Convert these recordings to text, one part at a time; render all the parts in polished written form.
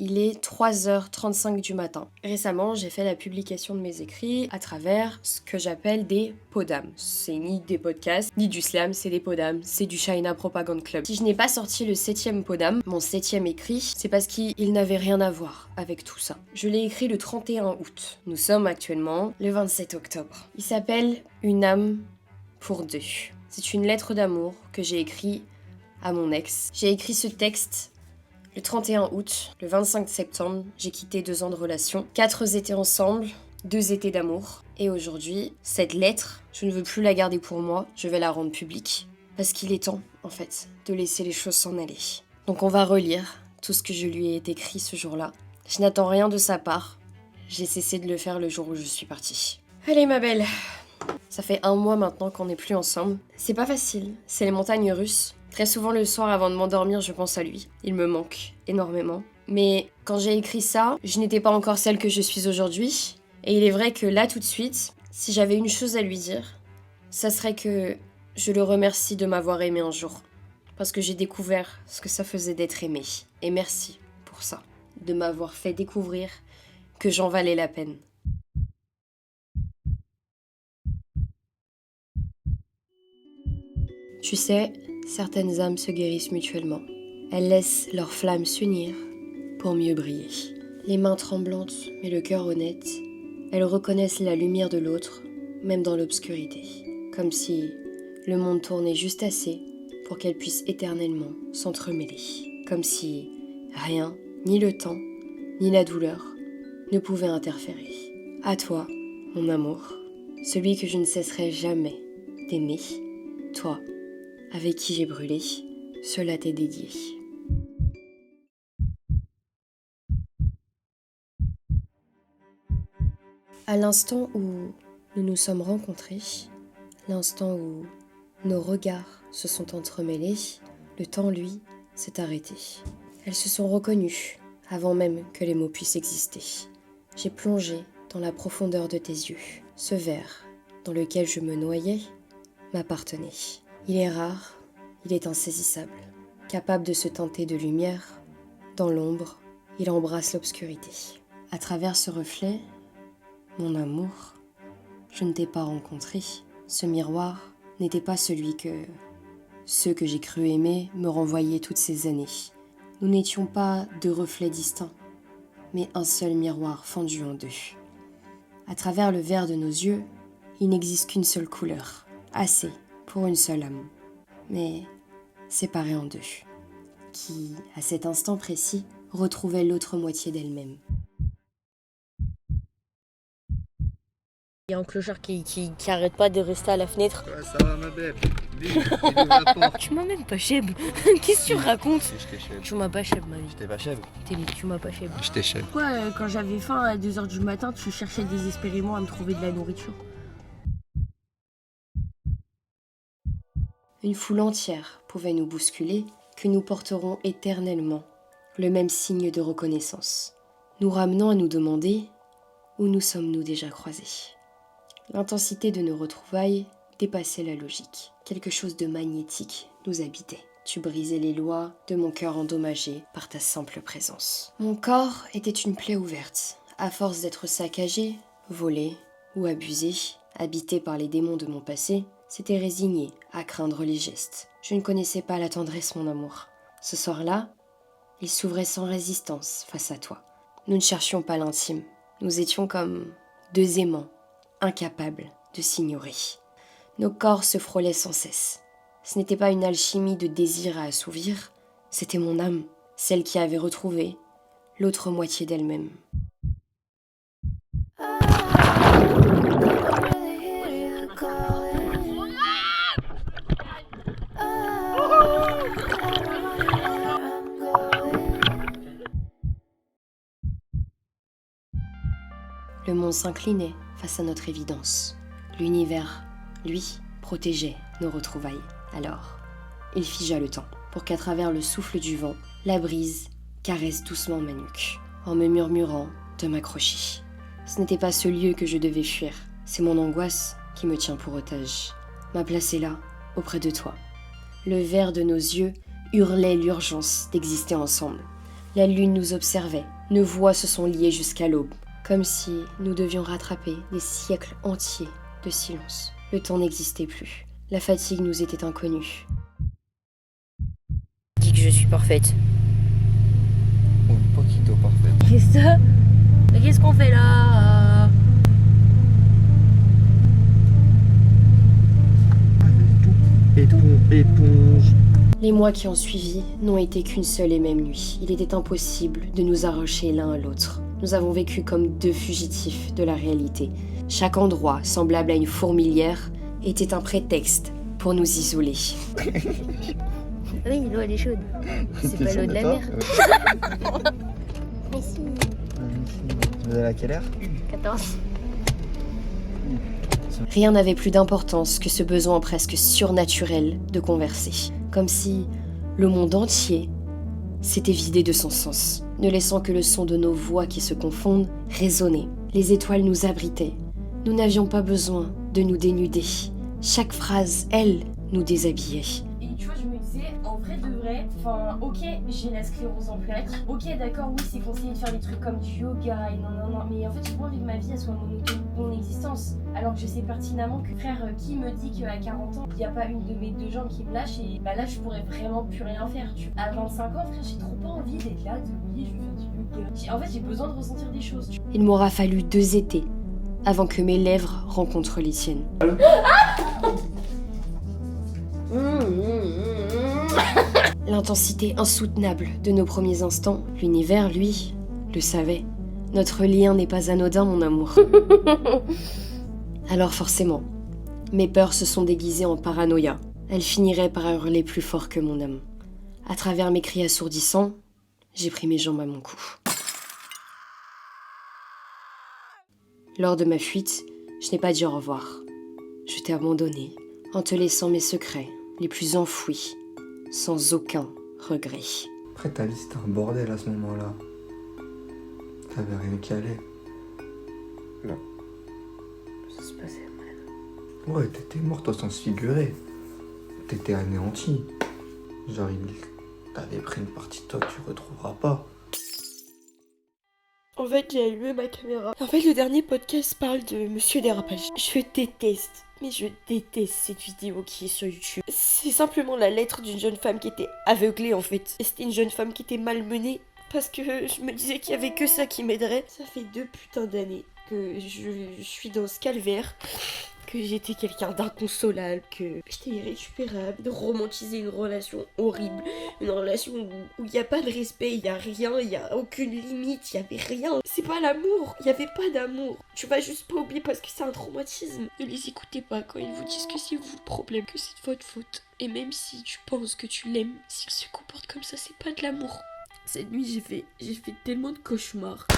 Il est 3h35 du matin. Récemment, j'ai fait la publication de mes écrits à travers ce que j'appelle des pots d'âme. C'est ni des podcasts, ni du slam, c'est des pots d'âme, c'est du China Propaganda Club. Si je n'ai pas sorti le 7e pot d'âme, mon 7e écrit, c'est parce qu'il n'avait rien à voir avec tout ça. Je l'ai écrit le 31 août. Nous sommes actuellement le 27 octobre. Il s'appelle Une âme pour deux. C'est une lettre d'amour que j'ai écrite à mon ex. J'ai écrit ce texte le 31 août, le 25 septembre, j'ai quitté 2 ans de relation. 4 étés ensemble, 2 étés d'amour. Et aujourd'hui, cette lettre, je ne veux plus la garder pour moi, je vais la rendre publique. Parce qu'il est temps, en fait, de laisser les choses s'en aller. Donc on va relire tout ce que je lui ai écrit ce jour-là. Je n'attends rien de sa part. J'ai cessé de le faire le jour où je suis partie. Allez ma belle, ça fait 1 mois maintenant qu'on n'est plus ensemble. C'est pas facile, c'est les montagnes russes. Très souvent le soir avant de m'endormir, je pense à lui. Il me manque énormément. Mais quand j'ai écrit ça, je n'étais pas encore celle que je suis aujourd'hui. Et il est vrai que là, tout de suite, si j'avais une chose à lui dire, ça serait que je le remercie de m'avoir aimé un jour. Parce que j'ai découvert ce que ça faisait d'être aimé. Et merci pour ça. De m'avoir fait découvrir que j'en valais la peine. Tu sais, certaines âmes se guérissent mutuellement. Elles laissent leur flamme s'unir pour mieux briller. Les mains tremblantes, mais le cœur honnête, elles reconnaissent la lumière de l'autre, même dans l'obscurité. Comme si le monde tournait juste assez pour qu'elles puissent éternellement s'entremêler. Comme si rien, ni le temps, ni la douleur, ne pouvaient interférer. À toi, mon amour, celui que je ne cesserai jamais d'aimer, toi, avec qui j'ai brûlé, cela t'est dédié. À l'instant où nous nous sommes rencontrés, l'instant où nos regards se sont entremêlés, le temps, lui, s'est arrêté. Elles se sont reconnues avant même que les mots puissent exister. J'ai plongé dans la profondeur de tes yeux. Ce verre dans lequel je me noyais m'appartenait. Il est rare, il est insaisissable. Capable de se teinter de lumière, dans l'ombre, il embrasse l'obscurité. À travers ce reflet, mon amour, je ne t'ai pas rencontré. Ce miroir n'était pas celui que ceux que j'ai cru aimer me renvoyaient toutes ces années. Nous n'étions pas 2 reflets distincts, mais un seul miroir fendu en 2. À travers le verre de nos yeux, il n'existe qu'une seule couleur, assez pour une seule âme, mais séparée en 2, qui, à cet instant précis, retrouvait l'autre moitié d'elle-même. Il y a un clochard qui arrête pas de rester à la fenêtre. Ouais, ça va ma belle. Dis, il ouvre la porte. Tu m'as même pas cheb. Qu'est-ce que tu racontes? Si, je t'ai chèvre. Tu m'as pas cheb, ma vie. Je t'ai pas chèvre. Tu m'as pas cheb. Je t'ai chèvre. Pourquoi quand j'avais faim à 2h du matin, tu cherchais désespérément à me trouver de la nourriture? Une foule entière pouvait nous bousculer, que nous porterons éternellement le même signe de reconnaissance, nous ramenant à nous demander où nous sommes-nous déjà croisés. L'intensité de nos retrouvailles dépassait la logique. Quelque chose de magnétique nous habitait. Tu brisais les lois de mon cœur endommagé par ta simple présence. Mon corps était une plaie ouverte. À force d'être saccagé, volé ou abusé, habité par les démons de mon passé, s'était résigné à craindre les gestes. Je ne connaissais pas la tendresse, mon amour. Ce soir-là, il s'ouvrait sans résistance face à toi. Nous ne cherchions pas l'intime. Nous étions comme 2 aimants, incapables de s'ignorer. Nos corps se frôlaient sans cesse. Ce n'était pas une alchimie de désir à assouvir, c'était mon âme, celle qui avait retrouvé l'autre moitié d'elle-même. Le monde s'inclinait face à notre évidence. L'univers, lui, protégeait nos retrouvailles. Alors, il figea le temps, pour qu'à travers le souffle du vent, la brise caresse doucement ma nuque, en me murmurant de m'accrocher. Ce n'était pas ce lieu que je devais fuir, c'est mon angoisse qui me tient pour otage. Ma place est là, auprès de toi. Le verre de nos yeux hurlait l'urgence d'exister ensemble. La lune nous observait. Nos voix se sont liées jusqu'à l'aube, comme si nous devions rattraper des siècles entiers de silence. Le temps n'existait plus. La fatigue nous était inconnue. Dis que je suis parfaite. Un poquito parfait. Qu'est-ce que mais qu'est-ce qu'on fait là? Éponge. Les mois qui ont suivi n'ont été qu'une seule et même nuit. Il était impossible de nous arracher l'un à l'autre. Nous avons vécu comme deux fugitifs de la réalité. Chaque endroit, semblable à une fourmilière, était un prétexte pour nous isoler. Oui, l'eau elle est chaude. C'est pas l'eau de la mer. Mais si. Vous avez à quelle heure? 14. Rien n'avait plus d'importance que ce besoin presque surnaturel de converser. Comme si le monde entier s'était vidé de son sens, ne laissant que le son de nos voix qui se confondent résonner. Les étoiles nous abritaient. Nous n'avions pas besoin de nous dénuder. Chaque phrase, elle, nous déshabillait. Et tu vois, je me disais, en vrai de vrai, enfin, ok, j'ai la sclérose en plaques, ok, d'accord, oui, c'est conseillé de faire des trucs comme du yoga, et non, mais en fait, j'ai pas envie que ma vie elle soit monotone, mon existence, alors que je sais pertinemment que, frère, qui me dit qu'à 40 ans, il n'y a pas une de mes deux jambes qui me lâche, et bah là, je pourrais vraiment plus rien faire, tu vois. À 25 ans, frère, j'ai trop pas envie d'être là, de oui, je vais faire du yoga. En fait, j'ai besoin de ressentir des choses, tu vois. Il m'aura fallu 2 étés avant que mes lèvres rencontrent les tiennes. L'intensité insoutenable de nos premiers instants, l'univers, lui, le savait. Notre lien n'est pas anodin, mon amour. Alors forcément, mes peurs se sont déguisées en paranoïa. Elles finiraient par hurler plus fort que mon âme. À travers mes cris assourdissants, j'ai pris mes jambes à mon cou. Lors de ma fuite, je n'ai pas dit au revoir. Je t'ai abandonné, en te laissant mes secrets les plus enfouis, sans aucun regret. Après, ta vie, c'était un bordel à ce moment-là. T'avais rien qui allait. Non. Ça se passait mal. Ouais, t'étais morte au sens figuré. T'étais anéanti. Genre, t'avais pris une partie de toi que tu retrouveras pas. En fait, j'ai allumé ma caméra. En fait, le dernier podcast parle de Monsieur Dérapage. Je déteste, mais je déteste cette vidéo qui est sur YouTube. C'est simplement la lettre d'une jeune femme qui était aveuglée, en fait. Et c'était une jeune femme qui était malmenée parce que je me disais qu'il y avait que ça qui m'aiderait. Ça fait 2 putains d'années que je suis dans ce calvaire. Que j'étais quelqu'un d'inconsolable, que j'étais irrécupérable, de romantiser une relation horrible, une relation où il n'y a pas de respect, il n'y a rien, il n'y a aucune limite, il n'y avait rien. C'est pas l'amour, il n'y avait pas d'amour. Tu vas juste pas oublier parce que c'est un traumatisme. Ne les écoutez pas quand ils vous disent que c'est vous le problème, que c'est de votre faute. Et même si tu penses que tu l'aimes, s'il se comporte comme ça, c'est pas de l'amour. Cette nuit, j'ai fait tellement de cauchemars.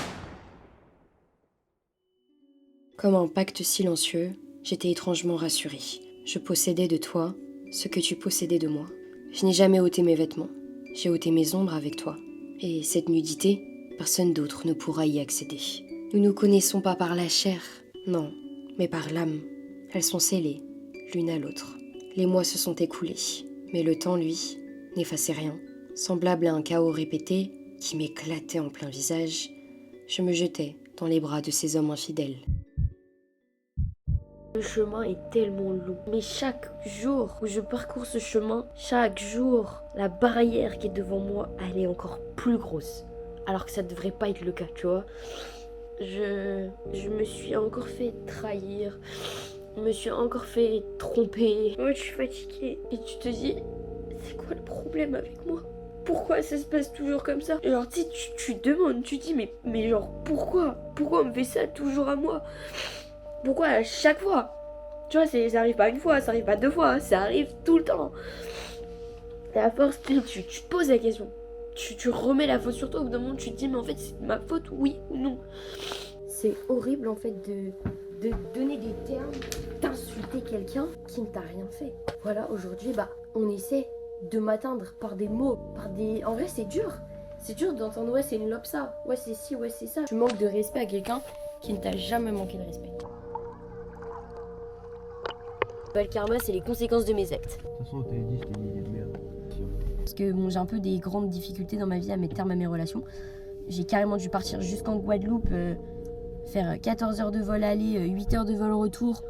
Comme un pacte silencieux, j'étais étrangement rassurée. Je possédais de toi ce que tu possédais de moi. Je n'ai jamais ôté mes vêtements. J'ai ôté mes ombres avec toi. Et cette nudité, personne d'autre ne pourra y accéder. Nous ne nous connaissons pas par la chair, non, mais par l'âme. Elles sont scellées, l'une à l'autre. Les mois se sont écoulés, mais le temps, lui, n'effaçait rien. Semblable à un chaos répété qui m'éclatait en plein visage, je me jetais dans les bras de ces hommes infidèles. Le chemin est tellement long, mais chaque jour où je parcours ce chemin, chaque jour, la barrière qui est devant moi, elle est encore plus grosse. Alors que ça devrait pas être le cas, tu vois. Je me suis encore fait trahir, je me suis encore fait tromper. Moi, je suis fatiguée. Et tu te dis, c'est quoi le problème avec moi? Pourquoi ça se passe toujours comme ça? Genre, tu te demandes, tu te dis, mais genre, pourquoi? Pourquoi on me fait ça toujours à moi? Pourquoi à chaque fois? Tu vois, ça arrive pas une fois, ça arrive pas 2 fois, ça arrive tout le temps. Et à force, tu te poses la question. Tu remets la faute sur toi, au bout d'un moment, tu te dis, mais en fait, c'est de ma faute, oui ou non? C'est horrible, en fait, de donner des termes, d'insulter quelqu'un qui ne t'a rien fait. Voilà, aujourd'hui, on essaie de m'atteindre par des mots, par des... En vrai, c'est dur. C'est dur d'entendre, ouais, c'est une lopsa, ouais, c'est ci, ouais, c'est ça. Tu manques de respect à quelqu'un qui ne t'a jamais manqué de respect. Le karma, c'est les conséquences de mes actes. De toute façon, on t'avait dit, c'était une idée de merde. Parce que bon, j'ai un peu des grandes difficultés dans ma vie à mettre terme à mes relations. J'ai carrément dû partir jusqu'en Guadeloupe, faire 14 heures de vol aller, 8 heures de vol retour,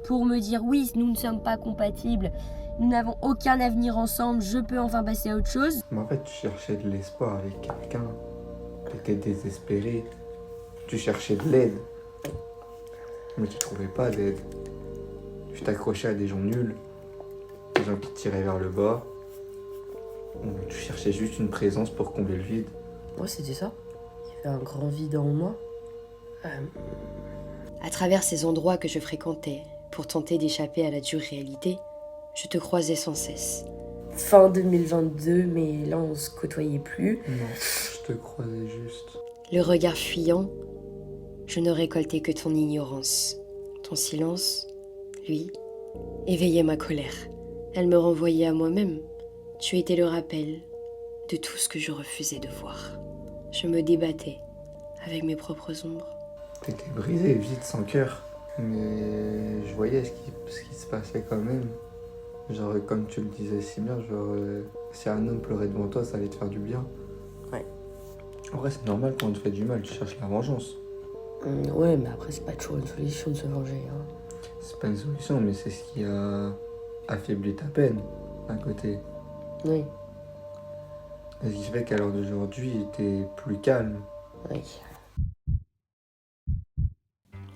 pour me dire oui, nous ne sommes pas compatibles, nous n'avons aucun avenir ensemble, je peux enfin passer à autre chose. Mais en fait, tu cherchais de l'espoir avec quelqu'un. T'étais désespéré. Tu cherchais de l'aide. Mais tu trouvais pas d'aide. Tu t'accrochais à des gens nuls. Des gens qui te tiraient vers le bas. Tu cherchais juste une présence pour combler le vide. Moi, c'était ça. Il y avait un grand vide en moi. À travers ces endroits que je fréquentais, pour tenter d'échapper à la dure réalité, je te croisais sans cesse. Fin 2022, mais là, on se côtoyait plus. Non, je te croisais juste. Le regard fuyant, je ne récoltais que ton ignorance. Ton silence, lui, éveillait ma colère. Elle me renvoyait à moi-même. Tu étais le rappel de tout ce que je refusais de voir. Je me débattais avec mes propres ombres. T'étais brisé, vide, sans cœur. Mais je voyais ce qui se passait quand même. Genre, comme tu le disais si bien, genre, si un homme pleurait devant toi, ça allait te faire du bien. Ouais. En vrai, c'est normal quand on te fait du mal, tu cherches la vengeance. Ouais, mais après, c'est pas toujours une solution de se venger. Hein. C'est pas une solution, mais c'est ce qui a affaibli ta peine, d'un côté. Oui. Et ce qui fait qu'à l'heure d'aujourd'hui, t'es plus calme. Oui.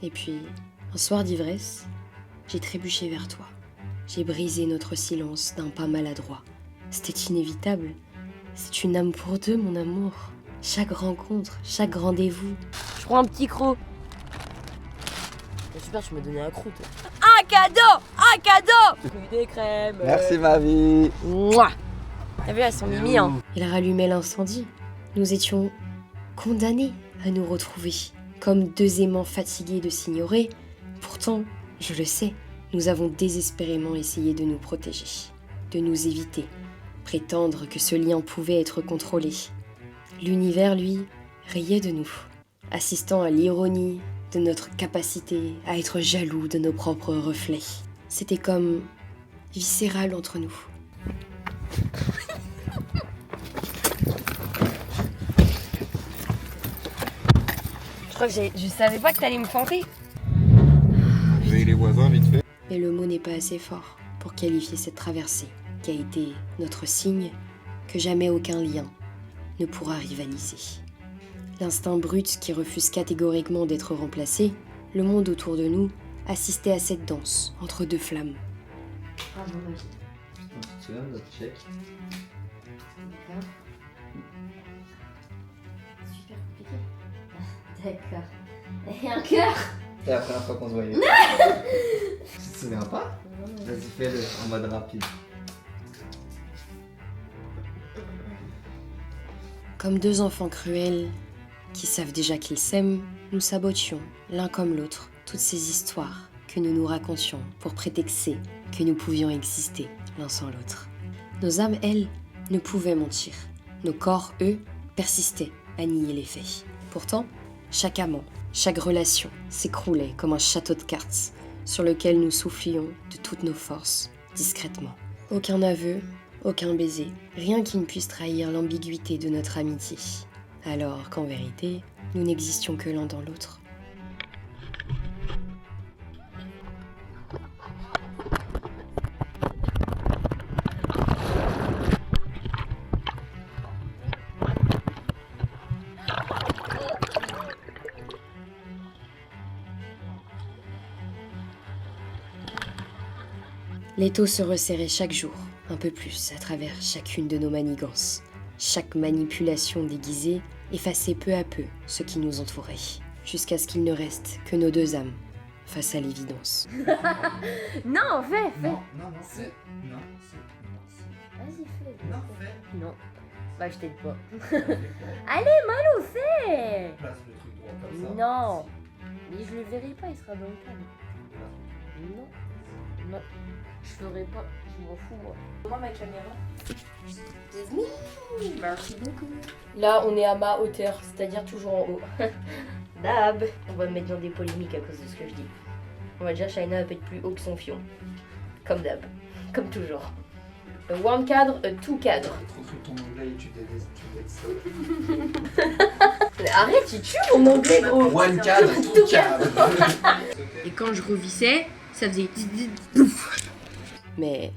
Et puis, un soir d'ivresse, j'ai trébuché vers toi. J'ai brisé notre silence d'un pas maladroit. C'était inévitable. C'est une âme pour deux, mon amour. Chaque rencontre, chaque rendez-vous. Je prends un petit croc. Super, tu m'as donné un croûte. Un cadeau! Un cadeau! Des crèmes. Merci ma vie. Mouah. T'as vu, elles sont mimi, hein. Il rallumait l'incendie. Nous étions condamnés à nous retrouver, comme deux aimants fatigués de s'ignorer. Pourtant, je le sais, nous avons désespérément essayé de nous protéger, de nous éviter, prétendre que ce lien pouvait être contrôlé. L'univers, lui, riait de nous, assistant à l'ironie de notre capacité à être jaloux de nos propres reflets. C'était comme viscéral entre nous. Je crois que je savais pas que t'allais me fanter. Vous avez les voisins, vite fait. Mais le mot n'est pas assez fort pour qualifier cette traversée, qui a été notre signe que jamais aucun lien ne pourra rivaliser. L'instinct brut qui refuse catégoriquement d'être remplacé, le monde autour de nous assistait à cette danse entre deux flammes. Tu te souviens de notre chèque? Super compliqué. D'accord. Et un cœur. C'est la première fois qu'on se voyait. Tu te souviens pas? Vas-y, fais-le en mode rapide. Comme deux enfants cruels qui savent déjà qu'ils s'aiment, nous sabotions, l'un comme l'autre, toutes ces histoires que nous nous racontions pour prétexter que nous pouvions exister l'un sans l'autre. Nos âmes, elles, ne pouvaient mentir. Nos corps, eux, persistaient à nier les faits. Pourtant, chaque amant, chaque relation s'écroulait comme un château de cartes sur lequel nous soufflions de toutes nos forces, discrètement. Aucun aveu, aucun baiser, rien qui ne puisse trahir l'ambiguïté de notre amitié. Alors qu'en vérité, nous n'existions que l'un dans l'autre. L'étau se resserrait chaque jour, un peu plus, à travers chacune de nos manigances. Chaque manipulation déguisée effaçait peu à peu ce qui nous entourait, jusqu'à ce qu'il ne reste que nos deux âmes face à l'évidence. Non, fais. Non, c'est. Non, c'est. Vas-y, fais. Non, fais. Non. Bah, je t'aide pas. Allez, Malo, fais. place le truc droit comme ça. Non. Mais je le verrai pas, il sera dans le cadre. Non. Non. Je ferai pas. Je m'en fous, moi. Moi, ma caméra. Merci beaucoup. Là, on est à ma hauteur, c'est-à-dire toujours en haut. Dab. On va me mettre dans des polémiques à cause de ce que je dis. On va dire Shaina va être plus haut que son fion. Comme d'hab. Comme toujours. One cadre, two cadre. Trop sur ton anglais et tu détestes ça. Mais arrête, tu tues mon anglais, gros. One cadre, tout cadre. Et quand je revissais, ça faisait... Mais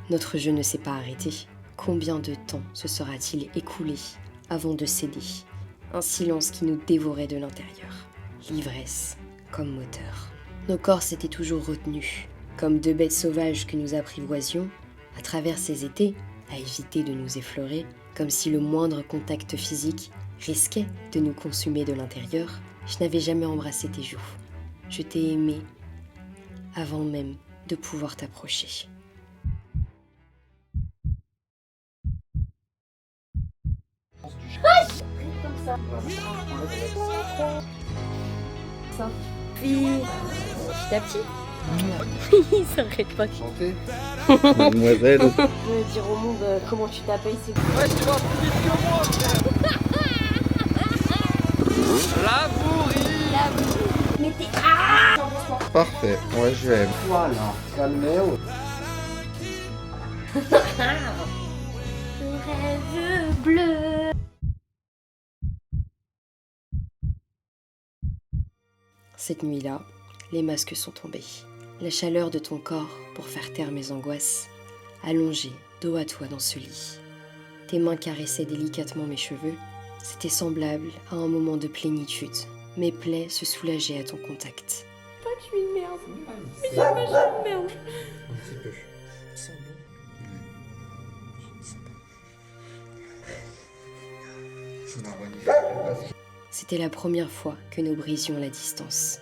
notre jeu ne s'est pas arrêté. Combien de temps se sera-t-il écoulé avant de céder? Un silence qui nous dévorait de l'intérieur. L'ivresse comme moteur. Nos corps s'étaient toujours retenus, comme deux bêtes sauvages que nous apprivoisions, à travers ces étés, à éviter de nous effleurer, comme si le moindre contact physique risquait de nous consumer de l'intérieur. Je n'avais jamais embrassé tes joues. Je t'ai aimé avant même de pouvoir t'approcher. Ça. Puis, petit à petit, il s'arrête pas. Chantez. Mademoiselle. Je veux dire au monde comment tu t'appelles, c'est Mais t'es... Parfait, moi je l'aime. Voilà, calmez-vous. rêve bleu. Cette nuit-là, les masques sont tombés. La chaleur de ton corps pour faire taire mes angoisses, allongée dos à toi dans ce lit. Tes mains caressaient délicatement mes cheveux. C'était semblable à un moment de plénitude. Mes plaies se soulageaient à ton contact. Pas que je suis une merde. Mais jamais je suis une merde. Un petit peu. C'est normal. C'était la première fois que nous brisions la distance.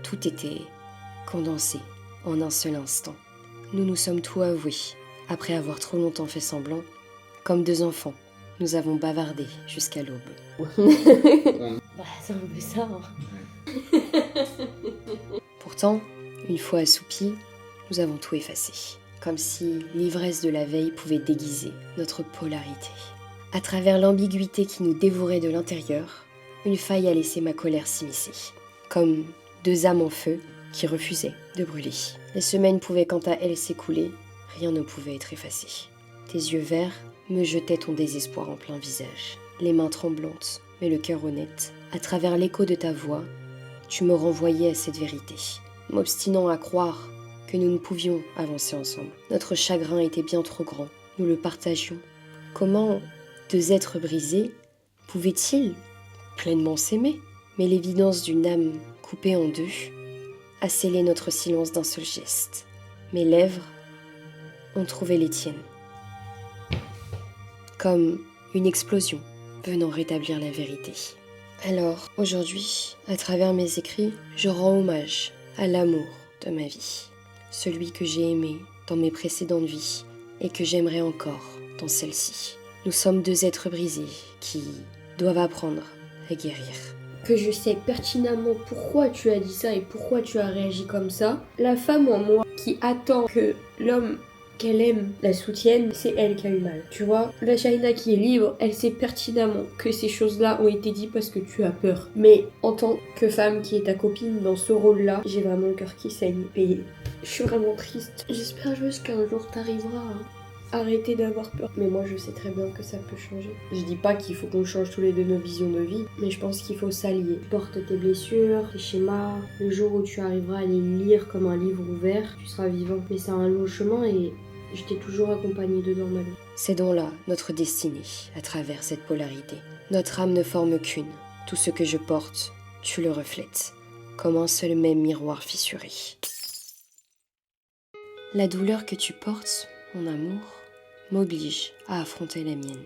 Tout était condensé en un seul instant. Nous nous sommes tout avoués. Après avoir trop longtemps fait semblant, comme deux enfants, nous avons bavardé jusqu'à l'aube. Bah, c'est un peu ça. Hein. Pourtant, une fois assoupis, nous avons tout effacé. Comme si l'ivresse de la veille pouvait déguiser notre polarité. À travers l'ambiguïté qui nous dévorait de l'intérieur, une faille a laissé ma colère s'immiscer. Comme deux âmes en feu qui refusaient de brûler. Les semaines pouvaient quant à elles s'écouler, rien ne pouvait être effacé. Tes yeux verts me jetaient ton désespoir en plein visage. Les mains tremblantes, mais le cœur honnête. À travers l'écho de ta voix, tu me renvoyais à cette vérité, m'obstinant à croire que nous ne pouvions avancer ensemble. Notre chagrin était bien trop grand, nous le partagions. Comment deux êtres brisés pouvaient-ils pleinement s'aimer? Mais l'évidence d'une âme coupée en deux a scellé notre silence d'un seul geste. Mes lèvres ont trouvé les tiennes. Comme une explosion venant rétablir la vérité. Alors, aujourd'hui, à travers mes écrits, je rends hommage à l'amour de ma vie. Celui que j'ai aimé dans mes précédentes vies et que j'aimerais encore dans celle-ci. Nous sommes deux êtres brisés qui doivent apprendre à guérir. Que je sais pertinemment pourquoi tu as dit ça et pourquoi tu as réagi comme ça. La femme en moi qui attend que l'homme qu'elle aime la soutienne, c'est elle qui a eu mal. Tu vois, la Shaina qui est libre, elle sait pertinemment que ces choses-là ont été dites parce que tu as peur. Mais en tant que femme qui est ta copine dans ce rôle-là, j'ai vraiment le cœur qui saigne. Et je suis vraiment triste. J'espère juste qu'un jour t'arriveras à arrêter d'avoir peur. Mais moi je sais très bien que ça peut changer. Je dis pas qu'il faut qu'on change tous les deux nos visions de vie, mais je pense qu'il faut s'allier. Porte tes blessures, tes schémas. Le jour où tu arriveras à les lire comme un livre ouvert, tu seras vivant. Mais c'est un long chemin et je t'ai toujours accompagné dedans, Malou. C'est donc là notre destinée, à travers cette polarité. Notre âme ne forme qu'une. Tout ce que je porte, tu le reflètes, comme un seul même miroir fissuré. La douleur que tu portes, mon amour, m'oblige à affronter la mienne.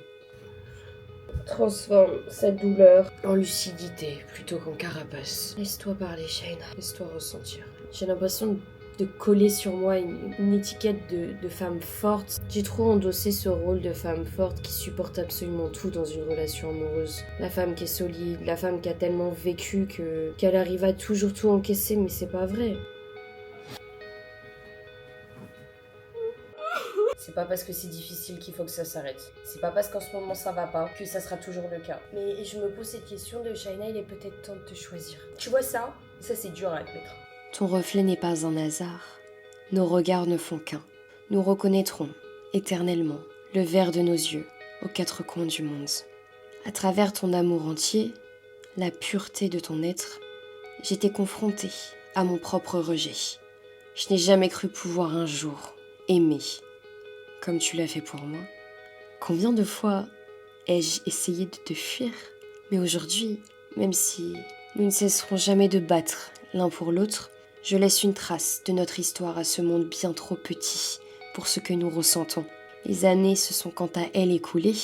Transforme cette douleur. En lucidité plutôt qu'en carapace. Laisse-toi parler, Shaina. Laisse-toi ressentir. J'ai l'impression de coller sur moi une étiquette de femme forte. J'ai trop endossé ce rôle de femme forte qui supporte absolument tout dans une relation amoureuse. La femme qui est solide, la femme qui a tellement vécu qu'elle arrive à toujours tout encaisser, mais c'est pas vrai. C'est pas parce que c'est difficile qu'il faut que ça s'arrête. C'est pas parce qu'en ce moment ça va pas que ça sera toujours le cas. Mais je me pose cette question de Shaina, il est peut-être temps de te choisir. Tu vois ça c'est dur à admettre. Ton reflet n'est pas un hasard. Nos regards ne font qu'un. Nous reconnaîtrons éternellement, le verre de nos yeux, aux quatre coins du monde. À travers ton amour entier, la pureté de ton être, j'étais confrontée à mon propre rejet. Je n'ai jamais cru pouvoir un jour aimer comme tu l'as fait pour moi. Combien de fois ai-je essayé de te fuir? Mais aujourd'hui, même si nous ne cesserons jamais de battre l'un pour l'autre, je laisse une trace de notre histoire à ce monde bien trop petit pour ce que nous ressentons. Les années se sont quant à elles écoulées,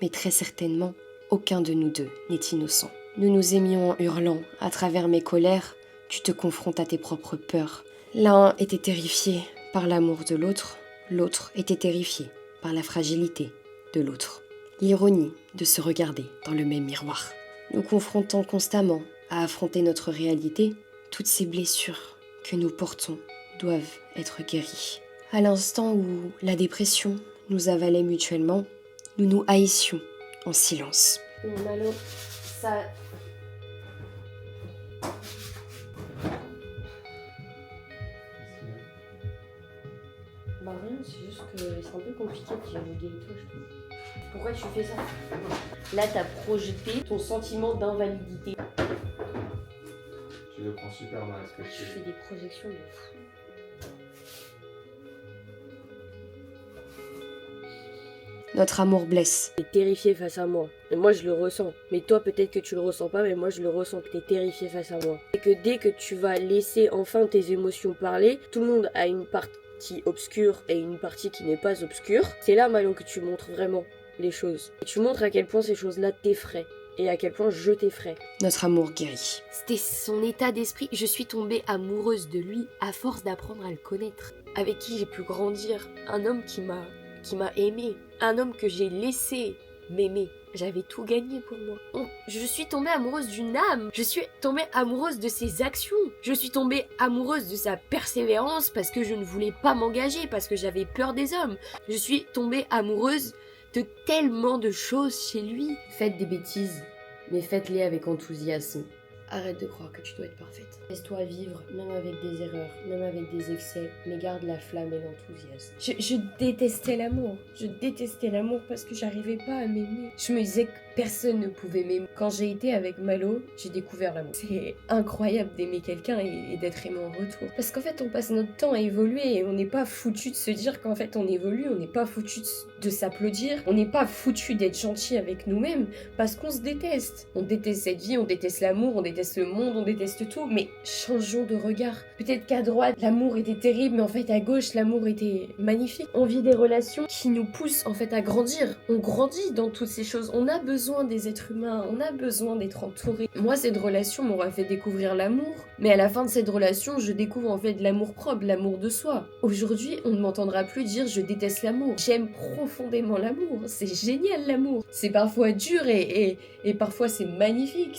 mais très certainement, aucun de nous deux n'est innocent. Nous nous aimions en hurlant, à travers mes colères, tu te confrontes à tes propres peurs. L'un était terrifié par l'amour de l'autre, l'autre était terrifié par la fragilité de l'autre. L'ironie de se regarder dans le même miroir. Nous confrontons constamment à affronter notre réalité, toutes ces blessures que nous portons doivent être guéries. À l'instant où la dépression nous avalait mutuellement, nous nous haïssions en silence. Malo, ça... Bah rien, c'est juste que c'est un peu compliqué de dialoguer avec toi, je trouve. Pourquoi tu fais ça? Là, t'as projeté ton sentiment d'invalidité. Tu le prends super mal, ce que Tu fais des projections de fou. Notre amour blesse. T'es terrifié face à moi. Et moi, je le ressens. Mais toi, peut-être que tu le ressens pas, mais moi, je le ressens que t'es terrifié face à moi. Et que dès que tu vas laisser enfin tes émotions parler, tout le monde a une partie obscure et une partie qui n'est pas obscure. C'est là, Malo, que tu montres vraiment les choses. Et tu montres à quel point ces choses-là t'effraient. Et à quel point je t'effraie. Notre amour guérit. C'était son état d'esprit. Je suis tombée amoureuse de lui à force d'apprendre à le connaître. Avec qui j'ai pu grandir. Un homme qui m'a aimé. Un homme que j'ai laissé m'aimer. J'avais tout gagné pour moi. Je suis tombée amoureuse d'une âme. Je suis tombée amoureuse de ses actions. Je suis tombée amoureuse de sa persévérance parce que je ne voulais pas m'engager, parce que j'avais peur des hommes. Je suis tombée amoureuse de tellement de choses chez lui. Faites des bêtises, mais faites-les avec enthousiasme. Arrête de croire que tu dois être parfaite. Laisse-toi vivre, même avec des erreurs, même avec des excès, mais garde la flamme et l'enthousiasme. Je détestais l'amour. Je détestais l'amour parce que j'arrivais pas à m'aimer. Je me disais que personne ne pouvait m'aimer. Quand j'ai été avec Malo, j'ai découvert l'amour. C'est incroyable d'aimer quelqu'un et d'être aimé en retour. Parce qu'en fait, on passe notre temps à évoluer et on n'est pas foutu de se dire qu'en fait on évolue. On n'est pas foutu de s'applaudir. On n'est pas foutu d'être gentil avec nous-mêmes parce qu'on se déteste. On déteste cette vie, on déteste l'amour, on déteste le monde, on déteste tout. Mais changeons de regard. Peut-être qu'à droite, l'amour était terrible, mais en fait à gauche, l'amour était magnifique. On vit des relations qui nous poussent en fait à grandir. On grandit dans toutes ces choses. On a besoin des êtres humains, on a besoin d'être entouré. Moi, cette relation m'aura fait découvrir l'amour, mais à la fin de cette relation, je découvre en fait l'amour propre, l'amour de soi. Aujourd'hui, on ne m'entendra plus dire je déteste l'amour. J'aime profondément l'amour. C'est génial l'amour. C'est parfois dur et parfois c'est magnifique.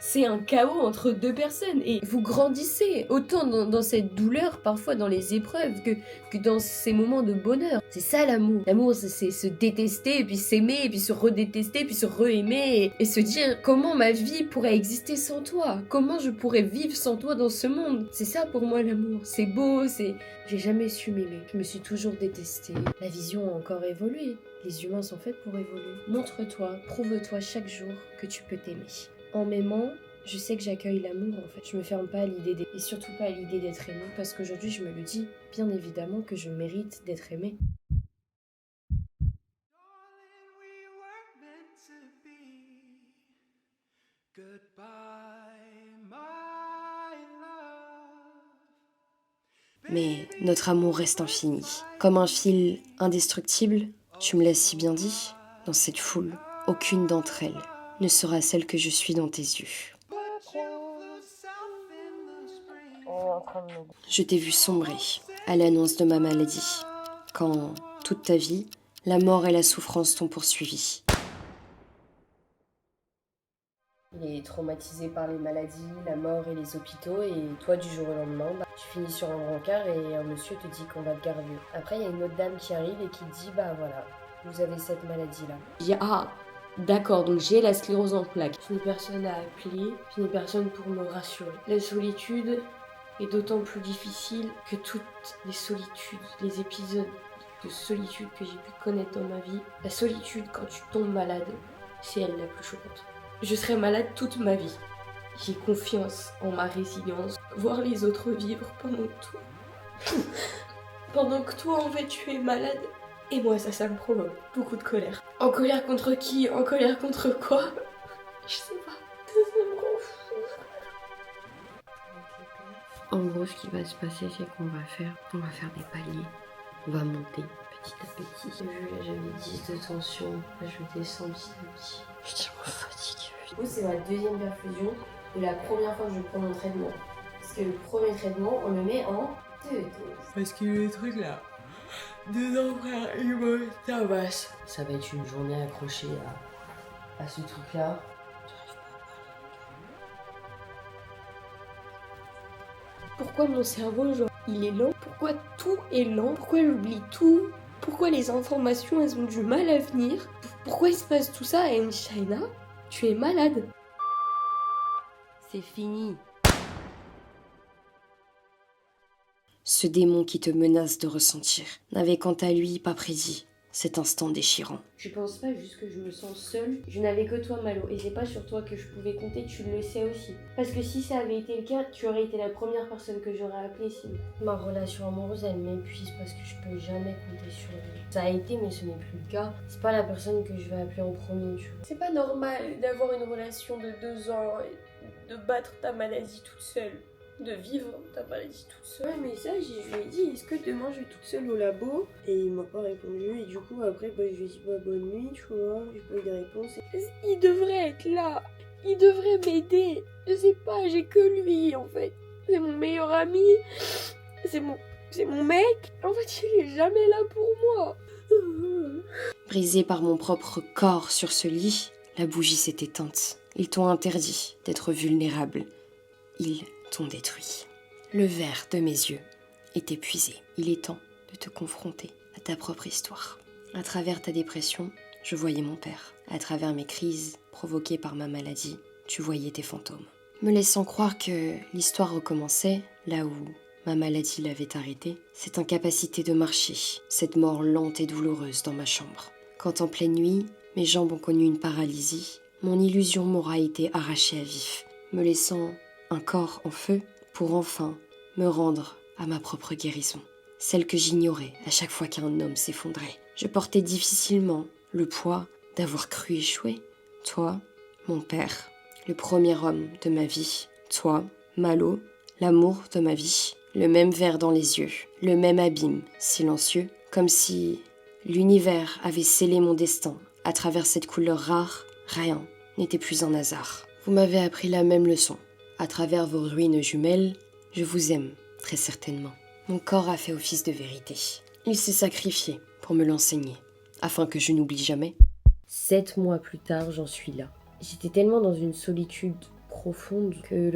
C'est un chaos entre deux personnes et vous grandissez autant dans cette douleur, parfois dans les épreuves, que dans ces moments de bonheur. C'est ça l'amour. L'amour, c'est se détester, et puis s'aimer, et puis se redétester, puis se re-aimer, et se dire comment ma vie pourrait exister sans toi, comment je pourrais vivre sans toi dans ce monde. C'est ça pour moi l'amour. C'est beau, J'ai jamais su m'aimer. Je me suis toujours détestée. La vision a encore évolué. Les humains sont faits pour évoluer. Montre-toi, prouve-toi chaque jour que tu peux t'aimer. En m'aimant, je sais que j'accueille l'amour en fait. Je me ferme pas à l'idée et surtout pas à l'idée d'être aimée parce qu'aujourd'hui je me le dis, bien évidemment que je mérite d'être aimée. Mais notre amour reste infini. Comme un fil indestructible, tu me l'as si bien dit, dans cette foule, aucune d'entre elles ne sera celle que je suis dans tes yeux. Je t'ai vu sombrer à l'annonce de ma maladie, quand, toute ta vie, la mort et la souffrance t'ont poursuivi. Il est traumatisé par les maladies, la mort et les hôpitaux, et toi, du jour au lendemain, tu finis sur un brancard et un monsieur te dit qu'on va te garder. Après, il y a une autre dame qui arrive et qui dit, bah voilà, vous avez cette maladie-là. Je dis, ah, d'accord, donc j'ai la sclérose en plaques. Je n'ai personne à appeler, je n'ai personne pour me rassurer. La solitude est d'autant plus difficile que toutes les solitudes, les épisodes de solitude que j'ai pu connaître dans ma vie. La solitude quand tu tombes malade, c'est elle la plus choquante. Je serai malade toute ma vie. J'ai confiance en ma résilience. Voir les autres vivre pendant que toi en fait tu es malade. Et moi ça me provoque beaucoup de colère. En colère contre qui? En colère contre quoi? Je sais pas. Ça me rend fou. En gros, ce qui va se passer, c'est qu'on va faire des paliers. On va monter petit à petit. Vu là, j'avais 10 de tension. Là, je descends petit à petit. Je suis tellement fatiguée. Du coup, c'est ma deuxième perfusion de la première fois que je prends mon traitement. Parce que le premier traitement, on le met en 2 doses. Parce que le truc là, dedans, frère, il me tabasse. Ça va être une journée accrochée à ce truc là. Pourquoi mon cerveau, genre, il est lent? Pourquoi tout est lent? Pourquoi j'oublie tout? Pourquoi les informations, elles ont du mal à venir? Pourquoi il se passe tout ça? Et Shaina, tu es malade. C'est fini. Ce démon qui te menace de ressentir n'avait quant à lui pas prédit cet instant déchirant. Tu penses pas juste que je me sens seule? Je n'avais que toi, Malo, et c'est pas sur toi que je pouvais compter, tu le sais aussi. Parce que si ça avait été le cas, tu aurais été la première personne que j'aurais appelée sinon. Ma relation amoureuse, elle m'épuise parce que je peux jamais compter sur elle. Ça a été, mais ce n'est plus le cas. C'est pas la personne que je vais appeler en premier, tu vois. C'est pas normal d'avoir une relation de 2 ans et de battre ta maladie toute seule. De vivre ta maladie toute seule. Ouais, mais ça, je lui ai dit, est-ce que demain je vais toute seule au labo? Et il m'a pas répondu. Et du coup, après, je lui ai dit, bonne nuit, tu vois. J'ai pas eu de réponse. Il devrait être là. Il devrait m'aider. Je sais pas, j'ai que lui, en fait. C'est mon meilleur ami. C'est mon mec. En fait, il est jamais là pour moi. Brisé par mon propre corps sur ce lit, la bougie s'est éteinte. Ils t'ont interdit d'être vulnérable. Ils t'ont détruit. Le verre de mes yeux est épuisé. Il est temps de te confronter à ta propre histoire. À travers ta dépression, je voyais mon père. À travers mes crises provoquées par ma maladie, tu voyais tes fantômes. Me laissant croire que l'histoire recommençait là où ma maladie l'avait arrêtée, cette incapacité de marcher, cette mort lente et douloureuse dans ma chambre. Quand en pleine nuit, mes jambes ont connu une paralysie, mon illusion m'aura été arrachée à vif, me laissant un corps en feu pour enfin me rendre à ma propre guérison, celle que j'ignorais à chaque fois qu'un homme s'effondrait. Je portais difficilement le poids d'avoir cru échouer. Toi, mon père, le premier homme de ma vie. Toi, Malo, l'amour de ma vie. Le même verre dans les yeux, le même abîme silencieux, comme si l'univers avait scellé mon destin. À travers cette couleur rare, rien n'était plus un hasard. Vous m'avez appris la même leçon. À travers vos ruines jumelles, je vous aime, très certainement. Mon corps a fait office de vérité. Il s'est sacrifié pour me l'enseigner, afin que je n'oublie jamais. 7 mois plus tard, j'en suis là. J'étais tellement dans une solitude profonde que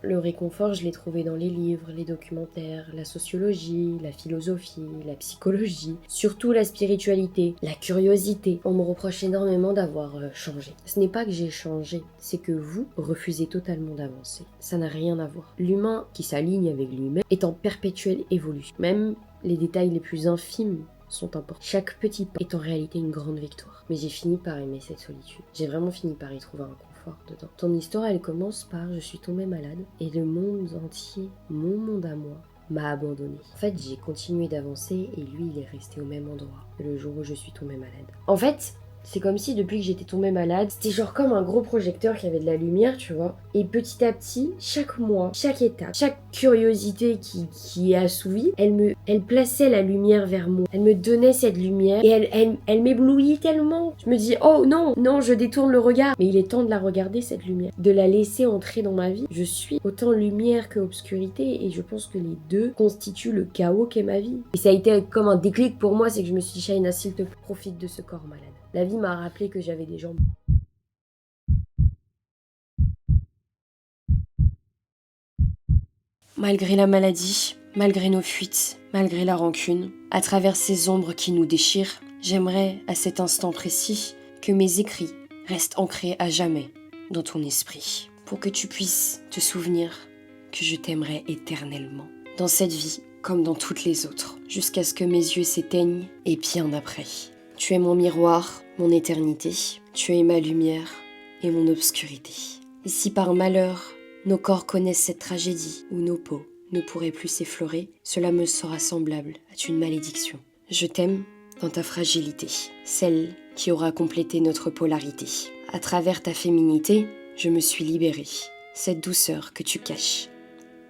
le réconfort, je l'ai trouvé dans les livres, les documentaires, la sociologie, la philosophie, la psychologie, surtout la spiritualité, la curiosité. On me reproche énormément d'avoir changé. Ce n'est pas que j'ai changé, c'est que vous refusez totalement d'avancer. Ça n'a rien à voir. L'humain qui s'aligne avec lui-même est en perpétuelle évolution. Même les détails les plus infimes sont importants. Chaque petit pas est en réalité une grande victoire. Mais j'ai fini par aimer cette solitude. J'ai vraiment fini par y trouver un confort dedans. Ton histoire, elle commence par je suis tombée malade et le monde entier, mon monde à moi, m'a abandonnée. En fait, j'ai continué d'avancer et lui, il est resté au même endroit que le jour où je suis tombée malade. En fait, c'est comme si depuis que j'étais tombée malade, c'était genre comme un gros projecteur qui avait de la lumière, tu vois. Et petit à petit, chaque mois, chaque étape, chaque curiosité qui est assouvie, elle plaçait la lumière vers moi. Elle me donnait cette lumière et elle m'éblouit tellement. Je me dis, oh non, je détourne le regard. Mais il est temps de la regarder, cette lumière. De la laisser entrer dans ma vie. Je suis autant lumière que obscurité et je pense que les deux constituent le chaos qu'est ma vie. Et ça a été comme un déclic pour moi, c'est que je me suis dit, Shaina, s'il te plaît, profite de ce corps malade. La vie m'a rappelé que j'avais des jambes. Malgré la maladie, malgré nos fuites, malgré la rancune, à travers ces ombres qui nous déchirent, j'aimerais, à cet instant précis, que mes écrits restent ancrés à jamais dans ton esprit, pour que tu puisses te souvenir que je t'aimerai éternellement. Dans cette vie, comme dans toutes les autres, jusqu'à ce que mes yeux s'éteignent et bien après. Tu es mon miroir, mon éternité, tu es ma lumière et mon obscurité. Et si par malheur, nos corps connaissent cette tragédie où nos peaux ne pourraient plus s'effleurer, cela me sera semblable à une malédiction. Je t'aime dans ta fragilité, celle qui aura complété notre polarité. À travers ta féminité, je me suis libérée. Cette douceur que tu caches,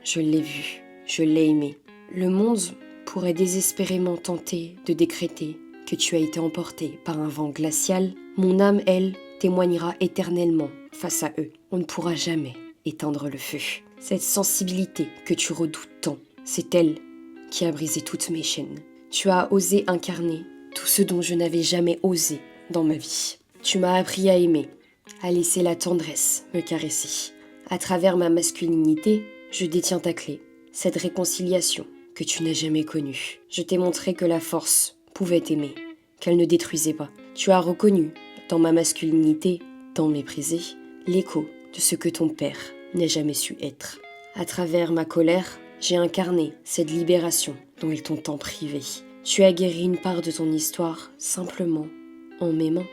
je l'ai vue, je l'ai aimée. Le monde pourrait désespérément tenter de décréter que tu as été emporté par un vent glacial. Mon âme, elle, témoignera éternellement face à eux. On ne pourra jamais éteindre le feu. Cette sensibilité que tu redoutes tant, c'est elle qui a brisé toutes mes chaînes. Tu as osé incarner tout ce dont je n'avais jamais osé dans ma vie. Tu m'as appris à aimer, à laisser la tendresse me caresser. À travers ma masculinité, je détiens ta clé, cette réconciliation que tu n'as jamais connue. Je t'ai montré que la force pouvait t'aimer, qu'elle ne détruisait pas. Tu as reconnu, dans ma masculinité, tant méprisée, l'écho de ce que ton père n'a jamais su être. À travers ma colère, j'ai incarné cette libération dont ils t'ont tant privé. Tu as guéri une part de ton histoire simplement en m'aimant.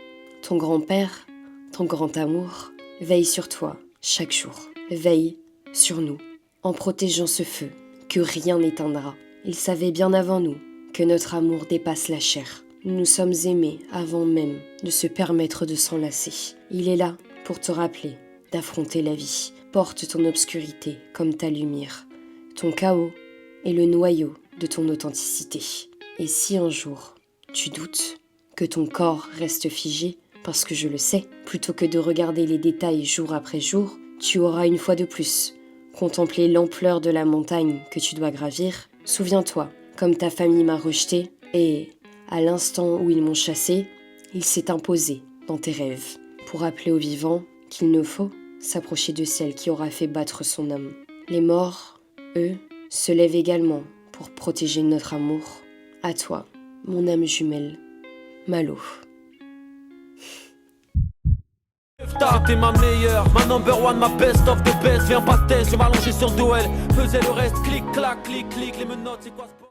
Ton grand-père, ton grand amour, veille sur toi chaque jour. Veille sur nous, en protégeant ce feu que rien n'éteindra. Il savait bien avant nous que notre amour dépasse la chair. Nous nous sommes aimés avant même de se permettre de s'enlacer. Il est là pour te rappeler d'affronter la vie. Porte ton obscurité comme ta lumière. Ton chaos est le noyau de ton authenticité. Et si un jour tu doutes que ton corps reste figé, parce que je le sais, plutôt que de regarder les détails jour après jour, tu auras une fois de plus contemplé l'ampleur de la montagne que tu dois gravir. Souviens-toi, comme ta famille m'a rejeté, et à l'instant où ils m'ont chassé, il s'est imposé dans tes rêves, pour rappeler aux vivants qu'il ne faut s'approcher de celle qui aura fait battre son âme. Les morts, eux, se lèvent également pour protéger notre amour. À toi, mon âme jumelle, Malo. T'es ma meilleure, ma number one, ma best of the best. Viens pas de test, je vais m'allonger sur duel. Faisais le reste, clic, clac, clic, clic. Les menottes, c'est quoi ce